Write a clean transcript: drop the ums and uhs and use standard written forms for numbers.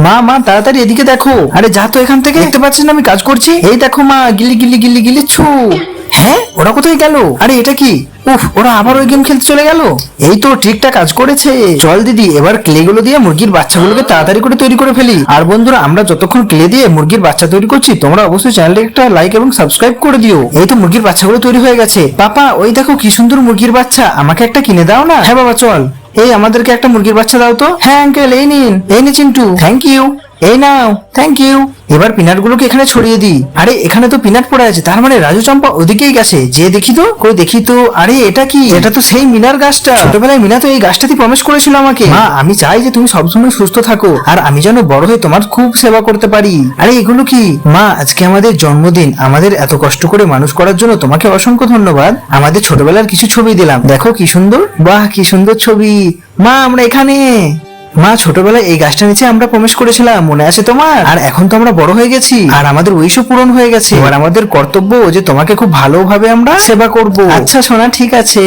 মা মা তাড়াতাড়ি এদিকে দেখো। আরে যা তো এখান থেকে, দেখতে পাচ্ছেন আমি কাজ করছি। এই দেখো মা, গিলি গিলি গিলি গিলি ছু। হ্যাঁ, ওরা কোথায় গেল? আরে এটা কি? উফ, ওরা আবার ওই গেম খেলতে চলে গেল। এই তো ঠিকটা কাজ করেছে। চল দিদি, এবার ক্লে গুলো দিয়ে মুরগির বাচ্চাগুলোকে তাড়াতাড়ি করে তৈরি করে ফেলি। আর বন্ধুরা, আমরা যতক্ষণ ক্লে দিয়ে মুরগির বাচ্চা তৈরি করছি, তোমরা অবশ্যই চ্যানেলটাকে একটা লাইক এবং সাবস্ক্রাইব করে দিও। এই তো মুরগির বাচ্চাগুলো তৈরি হয়ে গেছে। পাপা, ওই দেখো কি সুন্দর মুরগির বাচ্চা, আমাকে একটা কিনে দাও না। হ্যাঁ বাবা, চল। এই আমাদেরকে একটা মুরগির বাচ্চা দাও তো। হ্যাঁ আঙ্কেল, এই নিন। এই নে চিন্টু, থ্যাংক ইউ। এই নাও, থ্যাংক ইউ। এবার পিনাট গুলোকে এখানে ছড়িয়ে দিই। আরে এখানে তো পিনাট পড়ে আছে, তার মানে রাজু চম্পা ওদিকেই গেছে। যে দেখি তো, কই দেখি তো। আরে এটা কি? এটা তো সেই মিনার গাছটা। ছোটবেলায় মিনা তো এই গাছটাতে প্রমিস করেছিল আমাকে। মা, আমি চাই যে তুমি সবসময় সুস্থ থাকো, আর আমি যেন বড় হয়ে তোমার খুব সেবা করতে পারি। আরে এগুলো কি? মা, আজকে আমাদের জন্মদিন, আমাদের এত কষ্ট করে মানুষ করার জন্য তোমাকে অসংখ্য ধন্যবাদ। আমাদের ছোটবেলার কিছু ছবি দিলাম, দেখো কি সুন্দর। বাহ, কি সুন্দর ছবি। মা, আমরা এখানে। মা, ছোটবেলায় এই গাছটা নিচে আমরা প্রবেশ করেছিলাম, মনে আছে তোমার? আর এখন তো আমরা বড় হয়ে গেছি, আর আমাদের উইশও পূরণ হয়ে গেছে। এবার আমাদের কর্তব্য যে তোমাকে খুব ভালোভাবে আমরা সেবা করব। আচ্ছা সোনা, ঠিক আছে।